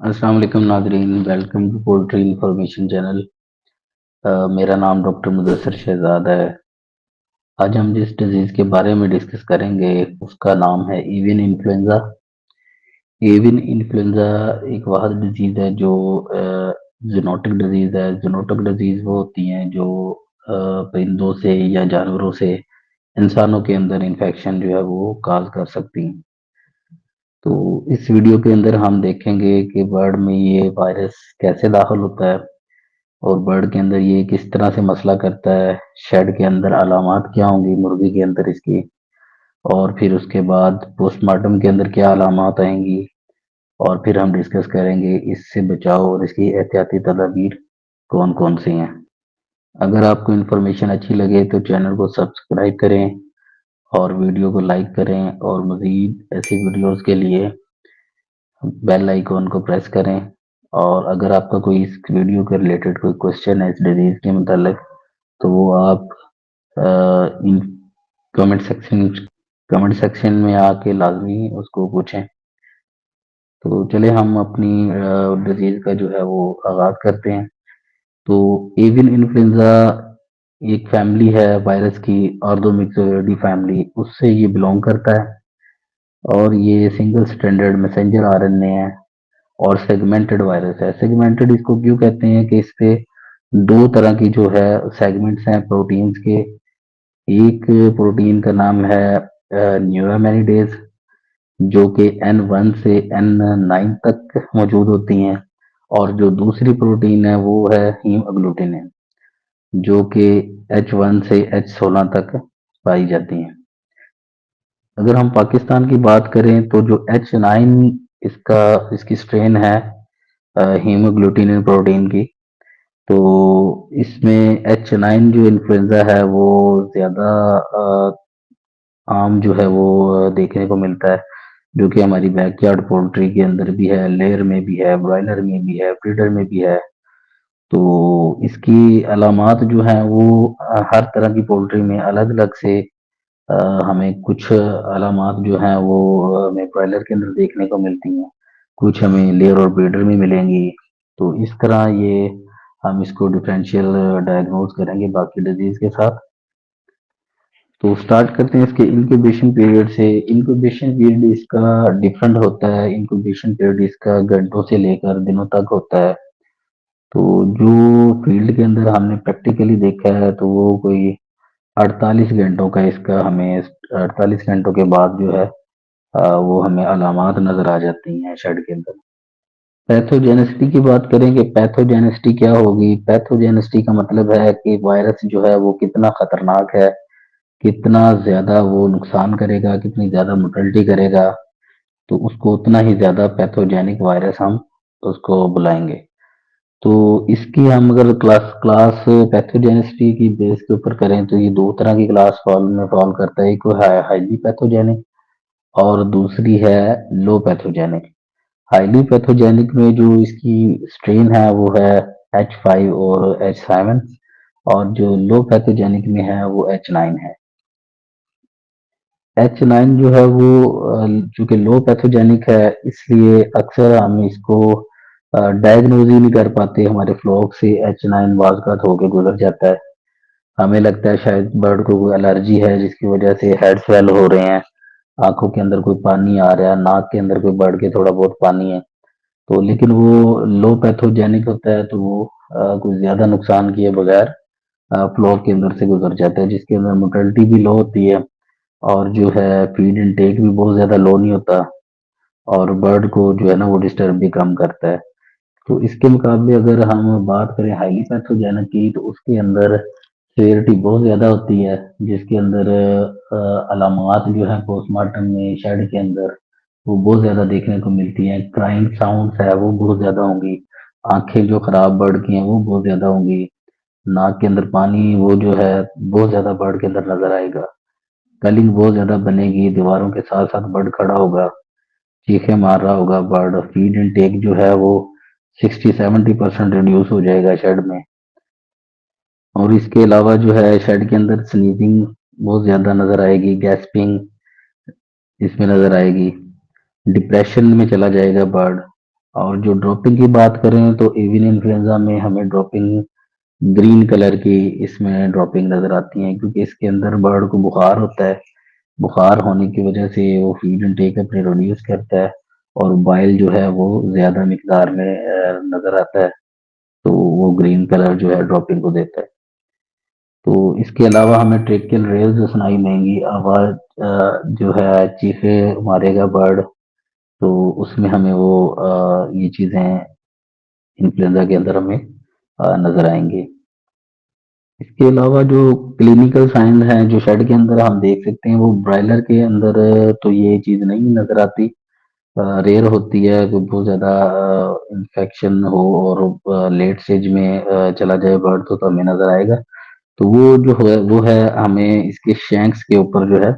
अस्सलाम वालेकुम नाजरीन, welcome to poultry information channel. मेरा नाम डॉक्टर मुदस्सिर शहजाद है। आज हम जिस डिजीज के बारे में डिस्कस करेंगे उसका नाम है एवियन इन्फ्लुएंजा। एवियन इन्फ्लुएंजा एक वाहद डिजीज है जो जूनोटिक डिजीज है। जूनोटिक डिजीज वो होती हैं जो परिंदों से या जानवरों से इंसानों के अंदर इन्फेक्शन जो है वो काज कर सकती हैं। तो इस वीडियो के अंदर हम देखेंगे कि बर्ड में ये वायरस कैसे दाखिल होता है और बर्ड के अंदर ये किस तरह से मसला करता है, शेड के अंदर अलामात क्या होंगी मुर्गी के अंदर इसकी, और फिर उसके बाद पोस्टमार्टम के अंदर क्या अलामात आएंगी, और फिर हम डिस्कस करेंगे इससे बचाव और इसकी एहतियाती तदाबीर कौन कौन सी हैं। अगर आपको इन्फॉर्मेशन अच्छी लगे तो चैनल को सब्सक्राइब करें और वीडियो को लाइक करें, और मज़ीद ऐसी वीडियोस के लिए बेल आइकॉन को प्रेस करें। और अगर आपका कोई इस वीडियो के रिलेटेड कोई क्वेश्चन है इस डिजीज के मतलब, तो वो आप in comment section comment section में आके लाजमी उसको पूछें। तो चले हम अपनी डिजीज का जो है वो आगाज करते हैं। तो एवियन इन्फ्लुएंजा एक फैमिली है वायरस की, ऑर्थोमिक्सोइडी फैमिली, उससे ये बिलोंग करता है। और ये सिंगल स्टैंडर्ड मैसेंजर आरएनए है और सेगमेंटेड वायरस है। सेगमेंटेड इसको क्यों कहते हैं कि इस पे दो तरह की जो है सेगमेंट्स हैं प्रोटीन्स के। एक प्रोटीन का नाम है न्यूरामेनिडेज, जो कि N1 से N9 तक मौजूद होती हैं। और जो दूसरी प्रोटीन है वो है हीमोग्लूटिनिन, जो कि H1 से H16 तक पाई जाती हैं। अगर हम पाकिस्तान की बात करें तो जो H9 इसकी स्ट्रेन है हीमोग्लूटिनिन प्रोटीन की, तो इसमें H9 जो इन्फ्लुएंजा है वो ज़्यादा आम जो है वो देखने को मिलता है, जो कि हमारी बैकयार्ड पोल्ट्री के अंदर भी है, लेयर में भी है, ब्रॉयलर में भी है, ब्रीडर में भी है। तो इसकी अलामात जो हैं वो हर तरह की पोल्ट्री में अलग अलग से अ, हमें कुछ अलामात जो हैं वो हमें ब्रॉयलर के अंदर देखने को मिलती हैं, कुछ हमें लेयर और ब्रीडर में मिलेंगी। तो इस तरह ये हम इसको डिफरेंशियल डायग्नोज करेंगे बाकी डिजीज के साथ। तो स्टार्ट करते हैं इसके इंक्यूबेशन पीरियड से। इंक्यूबेशन पीरियड इसका डिफरेंट होता है। इंक्यूबेशन पीरियड इसका घंटों से लेकर दिनों तक होता है। तो जो फील्ड के अंदर हमने प्रैक्टिकली देखा है तो वो कोई 48 घंटों का इसका हमें 48 घंटों के बाद जो है वो हमें अलामात नजर आ जाती हैं शेड के अंदर। पैथोजेनिसिटी की बात करेंगे। पैथोजेनिसिटी क्या होगी? पैथोजेनिसिटी का मतलब है कि वायरस जो है वो कितना खतरनाक है, कितना ज्यादा वो नुकसान करेगा, कितनी ज्यादा मोर्टेलिटी करेगा, तो उसको उतना ही ज्यादा पैथोजेनिक वायरस हम उसको बुलाएंगे। तो इसकी हम अगर क्लास क्लास पैथोजेनिसिटी की बेस के ऊपर करें तो ये दो तरह की क्लास फॉल करता है। एक है हाईली पैथोजेनिक और दूसरी है लो पैथोजेनिक। हाईली पैथोजेनिक में जो इसकी स्ट्रेन है वो है H5 और H7, और जो लो पैथोजेनिक में है वो H9 है। H9 जो है वो चूंकि लो पैथोजेनिक है इसलिए अक्सर हम इसको डायग्नोज ही नहीं कर पाते। हमारे फ्लॉक से H9 बाज़ होके गुजर जाता है। हमें लगता है शायद बर्ड को कोई एलर्जी है जिसकी वजह से हेड स्वेल हो रहे हैं, आंखों के अंदर कोई पानी आ रहा है, नाक के अंदर कोई बर्ड के थोड़ा बहुत पानी है। तो लेकिन वो लो पैथोजेनिक होता है तो वो कुछ ज्यादा नुकसान किए बगैर फ्लॉक के अंदर से गुजर जाता है, जिसके अंदर मोर्टेलिटी भी लो होती है और जो है फीड इनटेक भी बहुत ज्यादा लो नहीं होता, और बर्ड को जो है ना वो डिस्टर्ब भी कम करता है। तो इसके मुकाबले अगर हम बात करें हाईली पैथोजेनिक की तो उसके अंदर सीवियरिटी बहुत ज्यादा होती है, जिसके अंदर अलामात जो है पोस्टमार्टम में शेड के अंदर वो बहुत ज्यादा देखने को मिलती हैं। क्राइंग साउंड्स है वो बहुत ज्यादा होंगी, आंखें जो खराब बर्ड की हैं वो बहुत ज्यादा होंगी, नाक के अंदर पानी वो जो है बहुत ज्यादा बर्ड के अंदर नजर आएगा, कलिंग बहुत ज्यादा बनेगी, दीवारों के साथ साथ बर्ड खड़ा होगा, चीखें मार रहा होगा बर्ड। फीड इनटेक जो है वो 60-70% रिड्यूस हो जाएगा शेड में। और इसके अलावा जो है शेड के अंदर स्नीजिंग बहुत ज्यादा नजर आएगी, गैस्पिंग इसमें नजर आएगी, डिप्रेशन में चला जाएगा बर्ड, और जो ड्रॉपिंग की बात करें तो एवियन इन्फ्लुएंजा में हमें ड्रॉपिंग ग्रीन कलर की इसमें ड्रॉपिंग नजर आती है, क्योंकि इसके अंदर बर्ड को बुखार होता है। बुखार होने की वजह से वो फीड इनटेक अपने प्रोड्यूस करता है और बाइल जो है वो ज्यादा मिकदार में नजर आता है, तो वो ग्रीन कलर जो है ड्रॉपिंग को देता है। तो इसके अलावा हमें ट्रेकियल रेल जो सुनाई देंगी, आवाज जो है चीखे मारेगा बर्ड, तो उसमें हमें वो ये चीजें इन्फ्लुएंजा के अंदर हमें नजर आएंगी। इसके अलावा जो क्लिनिकल साइंस हैं जो शेड के अंदर हम देख सकते हैं, वो ब्रायलर के अंदर तो ये चीज नहीं नजर आती। रेयर होती है कि बहुत ज्यादा इन्फेक्शन हो और लेट स्टेज में चला जाए बर्ड, तो हमें नजर आएगा। तो वो जो है वो है हमें इसके शैंक्स के ऊपर जो है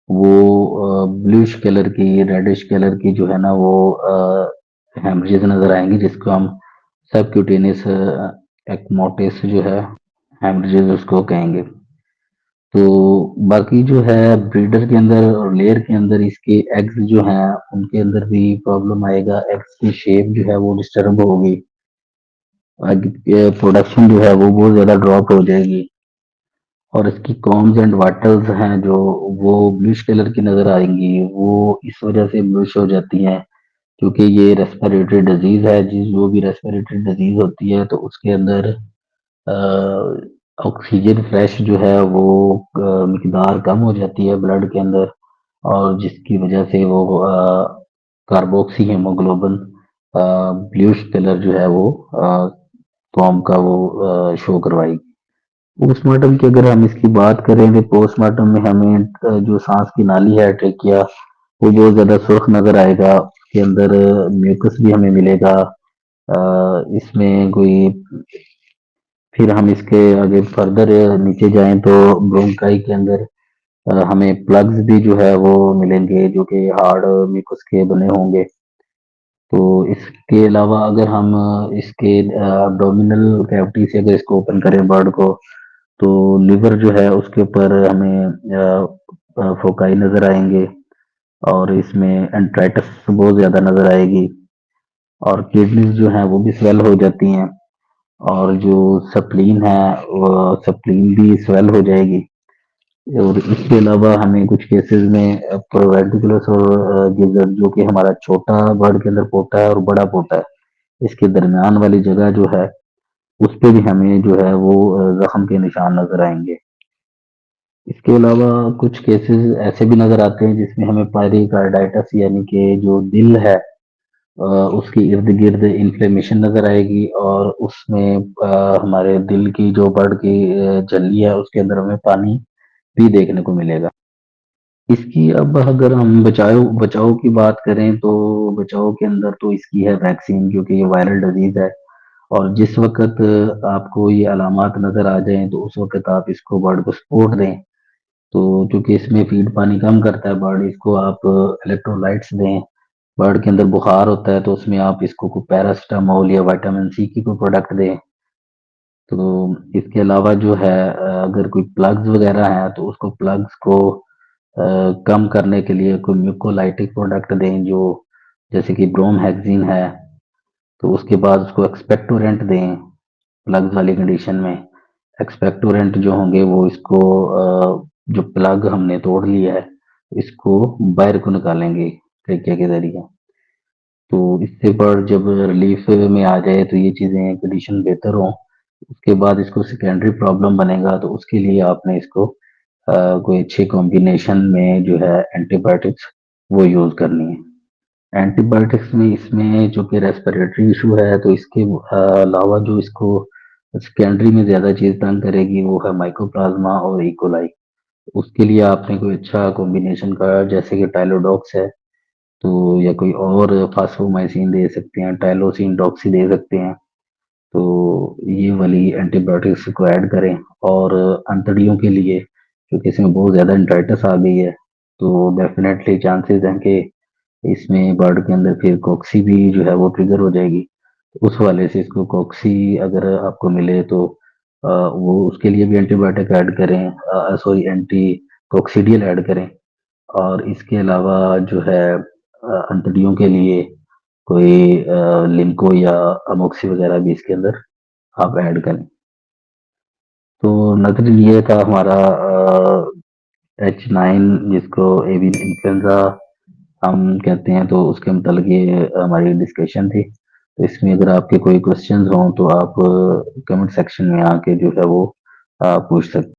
वो ब्लूइश कलर की, रेडिश कलर की जो है ना वो हेमरेजेस नजर आएंगी, जिसको हम सबक्यूटेनियस एक्मोटिस जो है हेमरेजेस उसको कहेंगे। तो बाकी जो है ब्रीडर के अंदर और लेयर के अंदर इसके एग्स जो हैं उनके अंदर भी प्रॉब्लम आएगा, एग्स की शेप जो है वो डिस्टर्ब होगी, एग प्रोडक्शन जो है वो बहुत ज्यादा ड्रॉप हो जाएगी। और इसकी कॉम्स एंड वाटल्स हैं जो वो ब्लूइश कलर की नजर आएंगी, वो इस वजह से ब्लूइश हो जाती हैं क्योंकि ये रेस्पिरेटरी डिजीज है। जिस जो भी रेस्पिरेटरी डिजीज होती है तो उसके अंदर ऑक्सीजन फ्लैश जो है वो मिकदार कम हो जाती है ब्लड के अंदर, और जिसकी वजह से वो कार्बोक्सी हेमोग्लोबिन ब्लूइश कलर जो है वो फॉर्म का वो शो करवाएगी। पोस्टमार्टम की अगर हम इसकी बात करें तो पोस्टमार्टम में हमें जो सांस की नाली है ट्रेकिया, वो बहुत ज्यादा सुर्ख नजर आएगा, उसके अंदर म्यूकस भी हमें मिलेगा। इसमें कोई, फिर हम इसके आगे फर्दर नीचे जाएं तो ब्रोंकाई के अंदर हमें प्लग्स भी जो है वो मिलेंगे जो कि हार्ड म्यूकस के बने होंगे। तो इसके अलावा अगर हम इसके एब्डोमिनल कैविटी से अगर इसको ओपन करें बर्ड को, तो लिवर जो है उसके ऊपर हमें फोकाई नजर आएंगे, और इसमें एंट्राइटिस बहुत ज्यादा नजर आएगी, और किडनीज जो है वो भी स्वेल हो जाती हैं, और जो सप्लीन है वो सप्लीन भी स्वेल हो जाएगी। और इसके अलावा हमें कुछ केसेस में प्रोवेंटिकुलस और गिज़र्ड जो कि हमारा छोटा बर्ड के अंदर पोटा है और बड़ा पोटा है, इसके दरमियान वाली जगह जो है उस पे भी हमें जो है वो जख्म के निशान नजर आएंगे। इसके अलावा कुछ केसेस ऐसे भी नजर आते हैं जिसमें हमें पायरिकार्डाइटिस यानी कि जो दिल है उसके इर्द गिर्द इन्फ्लेमेशन नजर आएगी, और उसमें हमारे दिल की जो बर्ड की झिल्ली है उसके अंदर हमें पानी भी देखने को मिलेगा। इसकी अब अगर हम बचाव बचाव की बात करें तो बचाव के अंदर तो इसकी है वैक्सीन, क्योंकि ये वायरल डिजीज है, और जिस वक्त आपको ये अलामात नजर आ जाएं तो उस वक्त आप इसको बर्ड को सपोर्ट दें। तो चूंकि इसमें फीड पानी कम करता है बर्ड, इसको आप इलेक्ट्रोलाइट्स दें। बर्ड के अंदर बुखार होता है तो उसमें आप इसको कोई पैरासिटामोल या विटामिन सी की कोई प्रोडक्ट दें। तो इसके अलावा जो है अगर कोई प्लग्स वगैरह हैं तो उसको प्लग्स को कम करने के लिए कोई म्यूकोलाइटिक प्रोडक्ट दें, जो जैसे कि ब्रोमहेक्सिन है, तो उसके बाद उसको एक्सपेक्टोरेंट दें। प्लग्स वाली कंडीशन में एक्सपेक्टोरेंट जो होंगे वो इसको जो प्लग हमने तोड़ लिया है इसको बाहर को निकालेंगे ट्रेकिया के जरिए। तो इससे पर जब रिलीफ में आ जाए तो ये चीज़ें कंडीशन बेहतर हो, उसके बाद इसको सेकेंडरी प्रॉब्लम बनेगा तो उसके लिए आपने इसको कोई अच्छे कॉम्बिनेशन में जो है एंटीबायोटिक्स वो यूज़ करनी है। एंटीबायोटिक्स में इसमें जो कि रेस्पिरेटरी इशू है तो इसके अलावा जो इसको सेकेंडरी में ज़्यादा चीज़ तंग करेगी वो है माइकोप्लाज्मा और इकोलाई। उसके लिए आपने कोई अच्छा कॉम्बिनेशन का, जैसे कि टाइलोडॉक्स है, तो या कोई और फास्फोमाइसिन दे सकते हैं, टाइलोसिन डॉक्सी दे सकते हैं। तो ये वाली एंटीबायोटिक्स को ऐड करें। और अंतड़ियों के लिए, क्योंकि इसमें बहुत ज़्यादा इंटाइटिस आ गई है, तो डेफिनेटली चांसेस हैं कि इसमें बर्ड के अंदर फिर कॉक्सी भी जो है वो ट्रिगर हो जाएगी। उस वाले से इसको कॉक्सी अगर आपको मिले तो वो उसके लिए भी एंटीबायोटिक ऐड करें, सॉरी एंटी कॉक्सीडियल ऐड करें। और इसके अलावा जो है अंतड़ियों के लिए कोई लिंको या अमोक्सी वगैरह भी इसके अंदर आप ऐड करें। तो नजरिन ये था हमारा H9 जिसको एवियन इन्फ्लुएंजा हम कहते हैं, तो उसके मतलब ये हमारी डिस्कशन थी। तो इसमें अगर आपके कोई क्वेश्चंस हों तो आप कमेंट सेक्शन में आके जो है वो पूछ सकते हैं।